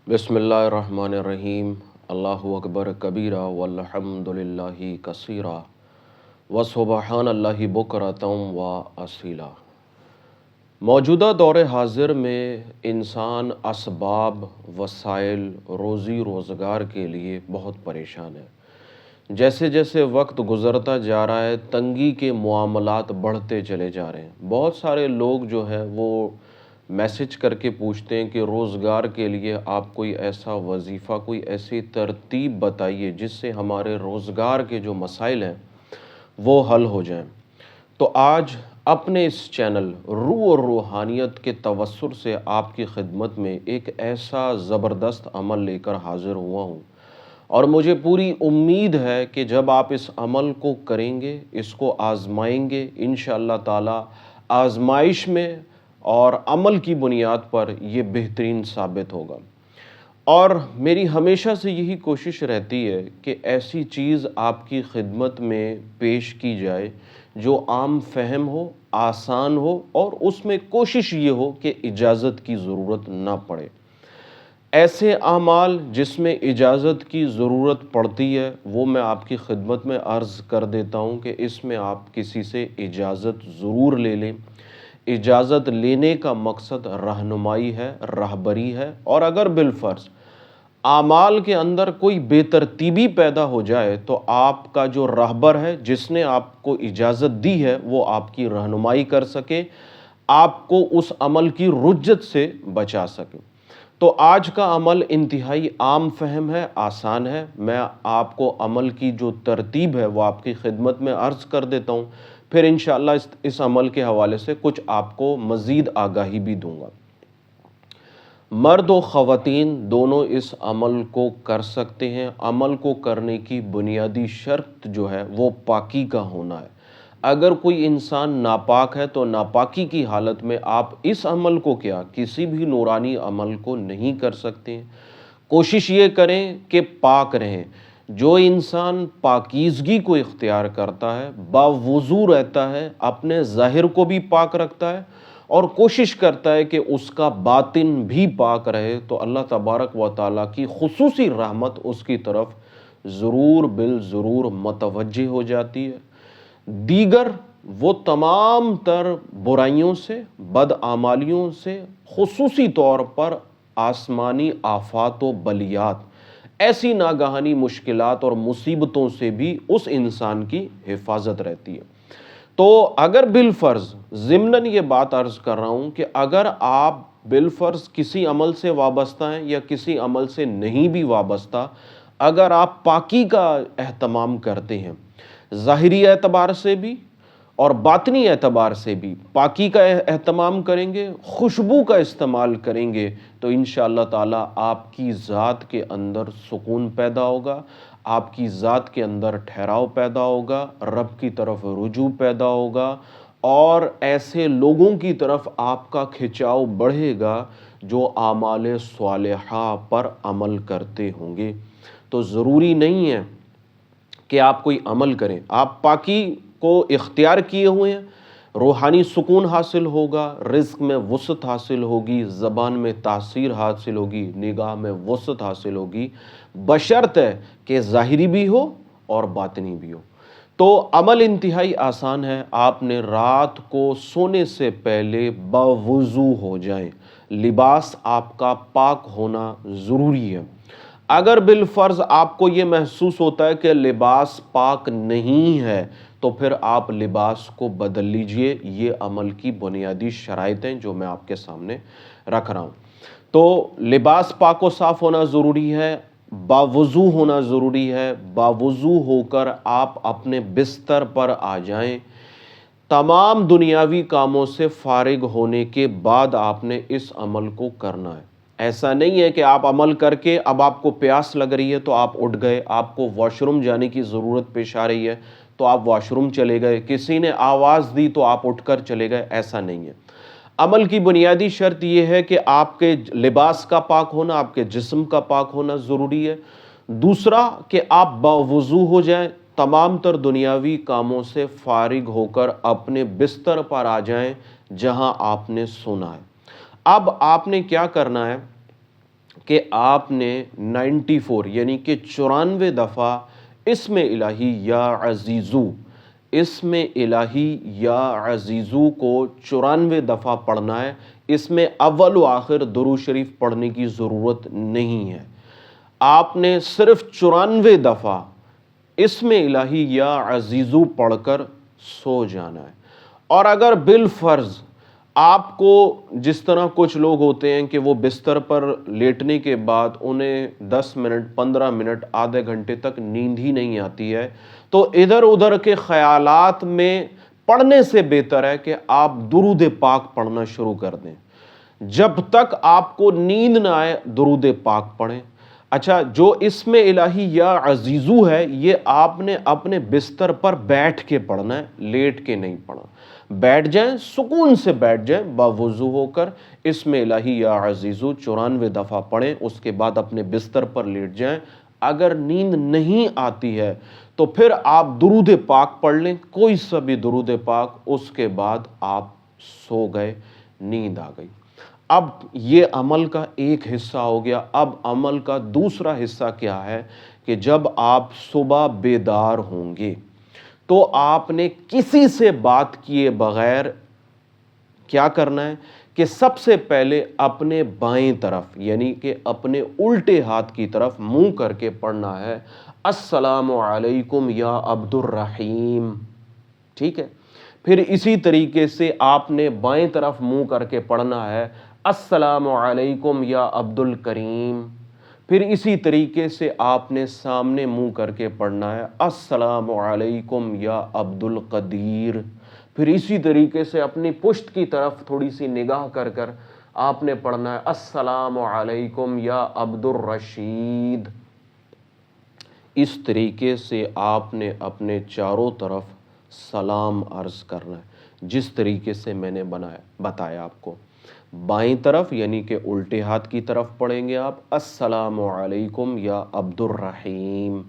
بسم اللہ الرحمن الرحیم۔ اللہ اکبر کبیرہ والحمد للہ کثیرہ وسبحان اللہ بکرۃ و اصیلا۔ موجودہ دور حاضر میں انسان اسباب، وسائل، روزی روزگار کے لیے بہت پریشان ہے۔ جیسے جیسے وقت گزرتا جا رہا ہے تنگی کے معاملات بڑھتے چلے جا رہے ہیں۔ بہت سارے لوگ جو ہیں وہ میسج کر کے پوچھتے ہیں کہ روزگار کے لیے آپ کوئی ایسا وظیفہ، کوئی ایسی ترتیب بتائیے جس سے ہمارے روزگار کے جو مسائل ہیں وہ حل ہو جائیں۔ تو آج اپنے اس چینل روح اور روحانیت کے توسط سے آپ کی خدمت میں ایک ایسا زبردست عمل لے کر حاضر ہوا ہوں، اور مجھے پوری امید ہے کہ جب آپ اس عمل کو کریں گے، اس کو آزمائیں گے، انشاءاللہ تعالی آزمائش میں اور عمل کی بنیاد پر یہ بہترین ثابت ہوگا۔ اور میری ہمیشہ سے یہی کوشش رہتی ہے کہ ایسی چیز آپ کی خدمت میں پیش کی جائے جو عام فہم ہو، آسان ہو، اور اس میں کوشش یہ ہو کہ اجازت کی ضرورت نہ پڑے۔ ایسے اعمال جس میں اجازت کی ضرورت پڑتی ہے وہ میں آپ کی خدمت میں عرض کر دیتا ہوں کہ اس میں آپ کسی سے اجازت ضرور لے لیں۔ اجازت لینے کا مقصد رہنمائی ہے، رہبری ہے، اور اگر بالفرض اعمال کے اندر کوئی بے ترتیبی پیدا ہو جائے تو آپ کا جو رہبر ہے، جس نے آپ کو اجازت دی ہے، وہ آپ کی رہنمائی کر سکے، آپ کو اس عمل کی رجت سے بچا سکے۔ تو آج کا عمل انتہائی عام فہم ہے، آسان ہے۔ میں آپ کو عمل کی جو ترتیب ہے وہ آپ کی خدمت میں عرض کر دیتا ہوں، پھر انشاءاللہ اس عمل کے حوالے سے کچھ آپ کو مزید آگاہی بھی دوں گا۔ مرد و خواتین دونوں اس عمل کو کر سکتے ہیں۔ عمل کو کرنے کی بنیادی شرط جو ہے وہ پاکی کا ہونا ہے۔ اگر کوئی انسان ناپاک ہے تو ناپاکی کی حالت میں آپ اس عمل کو کیا، کسی بھی نورانی عمل کو نہیں کر سکتے ہیں۔ کوشش یہ کریں کہ پاک رہیں۔ جو انسان پاکیزگی کو اختیار کرتا ہے، باوضو رہتا ہے، اپنے ظاہر کو بھی پاک رکھتا ہے اور کوشش کرتا ہے کہ اس کا باطن بھی پاک رہے، تو اللہ تبارک و تعالیٰ کی خصوصی رحمت اس کی طرف ضرور بالضرور متوجہ ہو جاتی ہے۔ دیگر وہ تمام تر برائیوں سے، بدعمالیوں سے، خصوصی طور پر آسمانی آفات و بلیات، ایسی ناگہانی مشکلات اور مصیبتوں سے بھی اس انسان کی حفاظت رہتی ہے۔ تو اگر بالفرض ضمناً یہ بات عرض کر رہا ہوں کہ اگر آپ بالفرض کسی عمل سے وابستہ ہیں یا کسی عمل سے نہیں بھی وابستہ، اگر آپ پاکی کا اہتمام کرتے ہیں، ظاہری اعتبار سے بھی اور باطنی اعتبار سے بھی پاکی کا اہتمام کریں گے، خوشبو کا استعمال کریں گے، تو انشاءاللہ تعالی آپ کی ذات کے اندر سکون پیدا ہوگا، آپ کی ذات کے اندر ٹھہراؤ پیدا ہوگا، رب کی طرف رجوع پیدا ہوگا، اور ایسے لوگوں کی طرف آپ کا کھچاؤ بڑھے گا جو اعمال صالحہ پر عمل کرتے ہوں گے۔ تو ضروری نہیں ہے کہ آپ کوئی عمل کریں، آپ پاکی کو اختیار کیے ہوئے ہیں، روحانی سکون حاصل ہوگا، رزق میں وسعت حاصل ہوگی، زبان میں تاثیر حاصل ہوگی، نگاہ میں وسعت حاصل ہوگی، بشرط ہے کہ ظاہری بھی ہو اور باطنی بھی ہو۔ تو عمل انتہائی آسان ہے۔ آپ نے رات کو سونے سے پہلے باوضو ہو جائیں، لباس آپ کا پاک ہونا ضروری ہے۔ اگر بالفرض آپ کو یہ محسوس ہوتا ہے کہ لباس پاک نہیں ہے تو پھر آپ لباس کو بدل لیجئے۔ یہ عمل کی بنیادی شرائط ہیں جو میں آپ کے سامنے رکھ رہا ہوں۔ تو لباس پاک و صاف ہونا ضروری ہے، باوضو ہونا ضروری ہے۔ باوضو ہو کر آپ اپنے بستر پر آ جائیں۔ تمام دنیاوی کاموں سے فارغ ہونے کے بعد آپ نے اس عمل کو کرنا ہے۔ ایسا نہیں ہے کہ آپ عمل کر کے اب آپ کو پیاس لگ رہی ہے تو آپ اٹھ گئے، آپ کو واش روم جانے کی ضرورت پیش آ رہی ہے تو آپ واش روم چلے گئے، کسی نے آواز دی تو آپ اٹھ کر چلے گئے، ایسا نہیں ہے۔ عمل کی بنیادی شرط یہ ہے کہ آپ کے لباس کا پاک ہونا، آپ کے جسم کا پاک ہونا ضروری ہے۔ دوسرا کہ آپ باوضو ہو جائیں، تمام تر دنیاوی کاموں سے فارغ ہو کر اپنے بستر پر آ جائیں جہاں آپ نے سونا ہے۔ اب آپ نے کیا کرنا ہے، کہ آپ نے 94 یعنی کہ 94 دفعہ اسم الہی یا عزیزو، اسم الہی یا عزیزو کو 94 دفعہ پڑھنا ہے۔ اس میں اول و آخر درود شریف پڑھنے کی ضرورت نہیں ہے، آپ نے صرف 94 دفعہ اسم الہی یا عزیزو پڑھ کر سو جانا ہے۔ اور اگر بالفرض آپ کو، جس طرح کچھ لوگ ہوتے ہیں کہ وہ بستر پر لیٹنے کے بعد انہیں 10 منٹ 15 منٹ آدھے گھنٹے تک نیند ہی نہیں آتی ہے، تو ادھر ادھر کے خیالات میں پڑھنے سے بہتر ہے کہ آپ درود پاک پڑھنا شروع کر دیں۔ جب تک آپ کو نیند نہ آئے درود پاک پڑھیں۔ اچھا، جو اسم الہی یا عزیزو ہے یہ آپ نے اپنے بستر پر بیٹھ کے پڑھنا ہے، لیٹ کے نہیں پڑھنا۔ بیٹھ جائیں، سکون سے بیٹھ جائیں، باوضو ہو کر اسم الہی یا عزیزو 94 دفعہ پڑھیں، اس کے بعد اپنے بستر پر لیٹ جائیں۔ اگر نیند نہیں آتی ہے تو پھر آپ درود پاک پڑھ لیں، کوئی سا بھی درود پاک، اس کے بعد آپ سو گئے، نیند آ گئی۔ اب یہ عمل کا ایک حصہ ہو گیا۔ اب عمل کا دوسرا حصہ کیا ہے کہ جب آپ صبح بیدار ہوں گے تو آپ نے کسی سے بات کیے بغیر کیا کرنا ہے کہ سب سے پہلے اپنے بائیں طرف یعنی کہ اپنے الٹے ہاتھ کی طرف منہ کر کے پڑھنا ہے، السلام علیکم یا عبد الرحیم، ٹھیک ہے۔ پھر اسی طریقے سے آپ نے بائیں طرف منہ کر کے پڑھنا ہے، السلام علیکم یا عبد الکریم۔ پھر اسی طریقے سے آپ نے سامنے منہ کر کے پڑھنا ہے، السلام علیکم یا عبد القدیر۔ پھر اسی طریقے سے اپنی پشت کی طرف تھوڑی سی نگاہ کر کر آپ نے پڑھنا ہے، السلام علیکم یا عبد الرشید۔ اس طریقے سے آپ نے اپنے چاروں طرف سلام عرض کرنا ہے، جس طریقے سے میں نے بتایا آپ کو۔ بائیں طرف یعنی کہ الٹے ہاتھ کی طرف پڑھیں گے آپ، السلام علیکم یا عبد الرحیم۔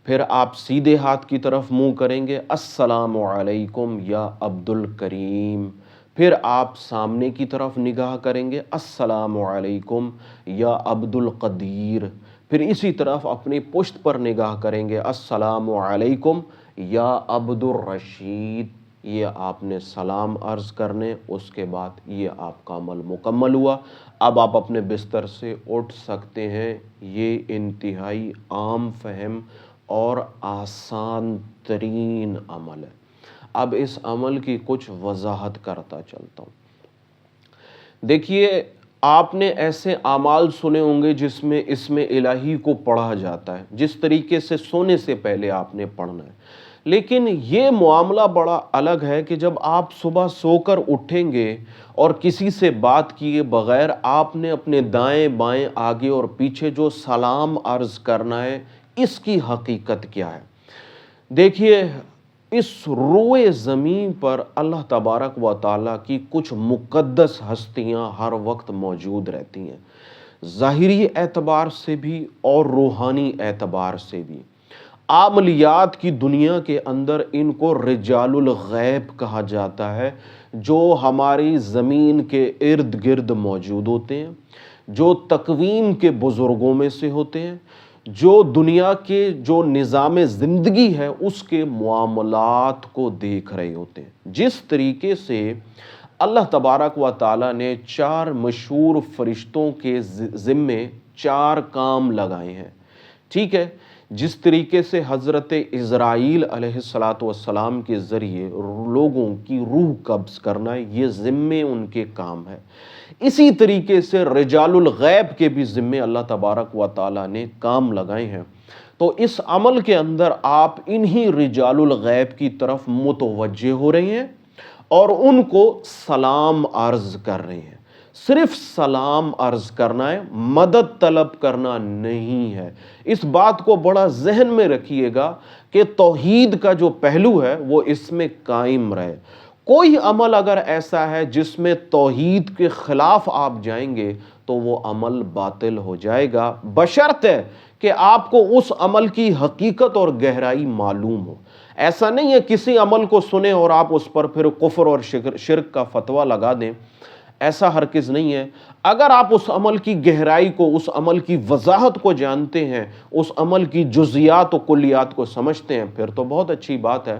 پھر آپ سیدھے ہاتھ کی طرف منہ کریں گے، السلام علیکم یا عبد الکریم۔ پھر آپ سامنے کی طرف نگاہ کریں گے، السلام علیکم یا عبد القدیر۔ پھر اسی طرف اپنی پشت پر نگاہ کریں گے، السلام علیکم یا عبد الرشید۔ یہ آپ نے سلام عرض کرنے، اس کے بعد یہ آپ کا عمل مکمل ہوا۔ اب آپ اپنے بستر سے اٹھ سکتے ہیں۔ یہ انتہائی عام فہم اور آسان ترین عمل ہے۔ اب اس عمل کی کچھ وضاحت کرتا چلتا ہوں۔ دیکھیے، آپ نے ایسے اعمال سنے ہوں گے جس میں اسم الہی کو پڑھا جاتا ہے، جس طریقے سے سونے سے پہلے آپ نے پڑھنا ہے۔ لیکن یہ معاملہ بڑا الگ ہے کہ جب آپ صبح سو کر اٹھیں گے اور کسی سے بات کیے بغیر آپ نے اپنے دائیں بائیں آگے اور پیچھے جو سلام عرض کرنا ہے، اس کی حقیقت کیا ہے؟ دیکھیے، اس روئے زمین پر اللہ تبارک و تعالیٰ کی کچھ مقدس ہستیاں ہر وقت موجود رہتی ہیں، ظاہری اعتبار سے بھی اور روحانی اعتبار سے بھی۔ عملیات کی دنیا کے اندر ان کو رجال الغیب کہا جاتا ہے، جو ہماری زمین کے ارد گرد موجود ہوتے ہیں، جو تکوین کے بزرگوں میں سے ہوتے ہیں، جو دنیا کے جو نظام زندگی ہے اس کے معاملات کو دیکھ رہے ہوتے ہیں۔ جس طریقے سے اللہ تبارک و تعالیٰ نے 4 مشہور فرشتوں کے ذمے 4 کام لگائے ہیں، ٹھیک ہے، جس طریقے سے حضرت اسرائیل علیہ السلام کے ذریعے لوگوں کی روح قبض کرنا ہے، یہ ذمے ان کے کام ہے۔ اسی طریقے سے رجال الغیب کے بھی ذمے اللہ تبارک و تعالیٰ نے کام لگائے ہیں۔ تو اس عمل کے اندر آپ انہی رجال الغیب کی طرف متوجہ ہو رہے ہیں اور ان کو سلام عرض کر رہے ہیں۔ صرف سلام عرض کرنا ہے، مدد طلب کرنا نہیں ہے۔ اس بات کو بڑا ذہن میں رکھیے گا کہ توحید کا جو پہلو ہے وہ اس میں قائم رہے۔ کوئی عمل اگر ایسا ہے جس میں توحید کے خلاف آپ جائیں گے تو وہ عمل باطل ہو جائے گا، بشرط ہے کہ آپ کو اس عمل کی حقیقت اور گہرائی معلوم ہو۔ ایسا نہیں ہے کسی عمل کو سنیں اور آپ اس پر پھر کفر اور شرک کا فتویٰ لگا دیں۔ ایسا ہرگز نہیں ہے۔ اگر آپ اس عمل کی گہرائی کو، اس عمل کی وضاحت کو جانتے ہیں، اس عمل کی جزیات و کلیات کو سمجھتے ہیں، پھر تو بہت اچھی بات ہے۔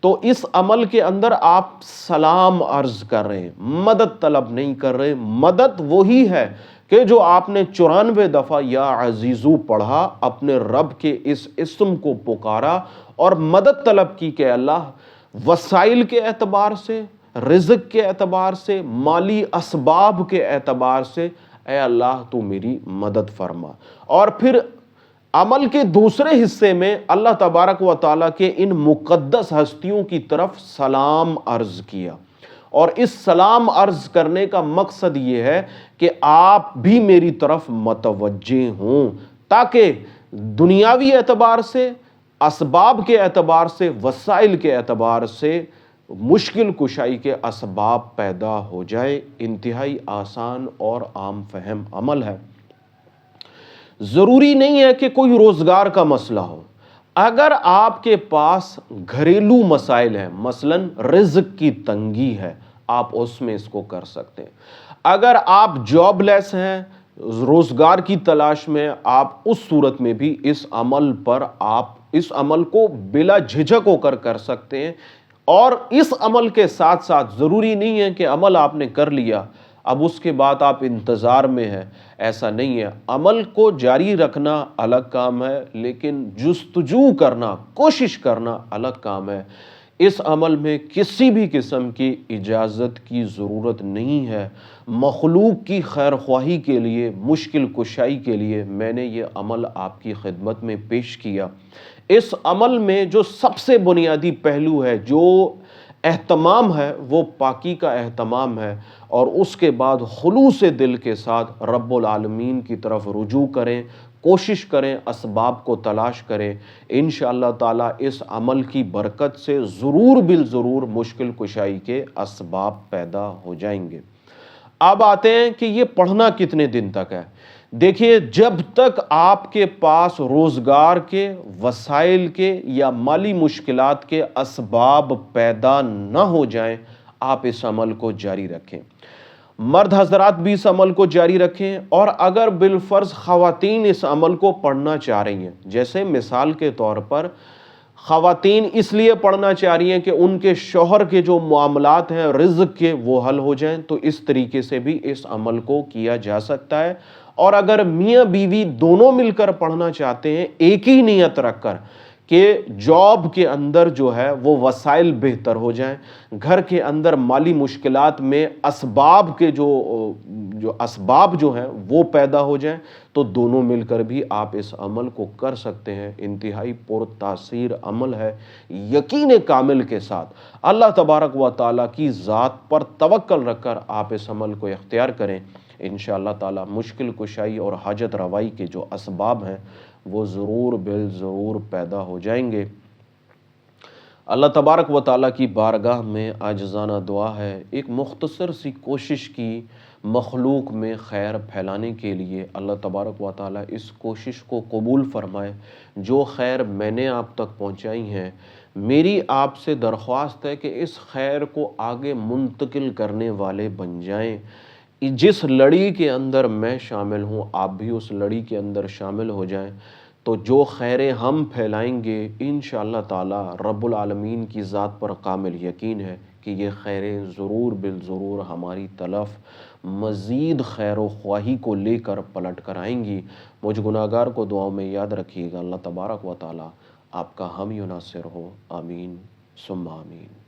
تو اس عمل کے اندر آپ سلام عرض کر رہے ہیں، مدد طلب نہیں کر رہے۔ مدد وہی ہے کہ جو آپ نے 94 دفعہ یا عزیزو پڑھا، اپنے رب کے اس اسم کو پکارا اور مدد طلب کی کہ اللہ وسائل کے اعتبار سے، رزق کے اعتبار سے، مالی اسباب کے اعتبار سے اے اللہ تو میری مدد فرما۔ اور پھر عمل کے دوسرے حصے میں اللہ تبارک و تعالیٰ کے ان مقدس ہستیوں کی طرف سلام عرض کیا، اور اس سلام عرض کرنے کا مقصد یہ ہے کہ آپ بھی میری طرف متوجہ ہوں، تاکہ دنیاوی اعتبار سے، اسباب کے اعتبار سے، وسائل کے اعتبار سے مشکل کشائی کے اسباب پیدا ہو جائے۔ انتہائی آسان اور عام فہم عمل ہے۔ ضروری نہیں ہے کہ کوئی روزگار کا مسئلہ ہو۔ اگر آپ کے پاس گھریلو مسائل ہیں، مثلا رزق کی تنگی ہے، آپ اس میں اس کو کر سکتے ہیں۔ اگر آپ جاب لیس ہیں، روزگار کی تلاش میں، آپ اس صورت میں بھی اس عمل پر آپ اس عمل کو بلا جھجک ہو کر سکتے ہیں۔ اور اس عمل کے ساتھ ساتھ ضروری نہیں ہے کہ عمل آپ نے کر لیا اب اس کے بعد آپ انتظار میں ہیں، ایسا نہیں ہے۔ عمل کو جاری رکھنا الگ کام ہے، لیکن جستجو کرنا، کوشش کرنا الگ کام ہے۔ اس عمل میں کسی بھی قسم کی اجازت کی ضرورت نہیں ہے۔ مخلوق کی خیر خواہی کے لیے، مشکل کشائی کے لیے میں نے یہ عمل آپ کی خدمت میں پیش کیا۔ اس عمل میں جو سب سے بنیادی پہلو ہے، جو اہتمام ہے، وہ پاکی کا اہتمام ہے، اور اس کے بعد خلوص دل کے ساتھ رب العالمین کی طرف رجوع کریں، کوشش کریں، اسباب کو تلاش کریں۔ انشاءاللہ تعالی اس عمل کی برکت سے ضرور بالضرور مشکل کشائی کے اسباب پیدا ہو جائیں گے۔ اب آتے ہیں کہ یہ پڑھنا کتنے دن تک ہے۔ دیکھیے، جب تک آپ کے پاس روزگار کے، وسائل کے یا مالی مشکلات کے اسباب پیدا نہ ہو جائیں، آپ اس عمل کو جاری رکھیں۔ مرد حضرات بھی اس عمل کو جاری رکھیں، اور اگر بالفرض خواتین اس عمل کو پڑھنا چاہ رہی ہیں، جیسے مثال کے طور پر خواتین اس لیے پڑھنا چاہ رہی ہیں کہ ان کے شوہر کے جو معاملات ہیں رزق کے، وہ حل ہو جائیں، تو اس طریقے سے بھی اس عمل کو کیا جا سکتا ہے۔ اور اگر میاں بیوی دونوں مل کر پڑھنا چاہتے ہیں، ایک ہی نیت رکھ کر کہ جاب کے اندر جو ہے وہ وسائل بہتر ہو جائیں، گھر کے اندر مالی مشکلات میں اسباب کے جو اسباب جو ہیں وہ پیدا ہو جائیں، تو دونوں مل کر بھی آپ اس عمل کو کر سکتے ہیں۔ انتہائی پر تاثیر عمل ہے۔ یقین کامل کے ساتھ اللہ تبارک و تعالیٰ کی ذات پر توکل رکھ کر آپ اس عمل کو اختیار کریں۔ انشاءاللہ تعالیٰ مشکل کشائی اور حاجت روائی کے جو اسباب ہیں وہ ضرور بالضرور پیدا ہو جائیں گے۔ اللہ تبارک و تعالیٰ کی بارگاہ میں عاجزانہ دعا ہے، ایک مختصر سی کوشش کی مخلوق میں خیر پھیلانے کے لیے۔ اللہ تبارک و تعالیٰ اس کوشش کو قبول فرمائے۔ جو خیر میں نے آپ تک پہنچائی ہیں، میری آپ سے درخواست ہے کہ اس خیر کو آگے منتقل کرنے والے بن جائیں۔ جس لڑی کے اندر میں شامل ہوں، آپ بھی اس لڑی کے اندر شامل ہو جائیں، تو جو خیریں ہم پھیلائیں گے انشاءاللہ تعالی رب العالمین کی ذات پر کامل یقین ہے کہ یہ خیریں ضرور بالضرور ہماری طرف مزید خیر و خواہی کو لے کر پلٹ کر آئیں گی۔ مجھ گناہگار کو دعاؤں میں یاد رکھیے گا۔ اللہ تبارک و تعالی آپ کا حامی و ناصر ہو۔ آمین ثم آمین۔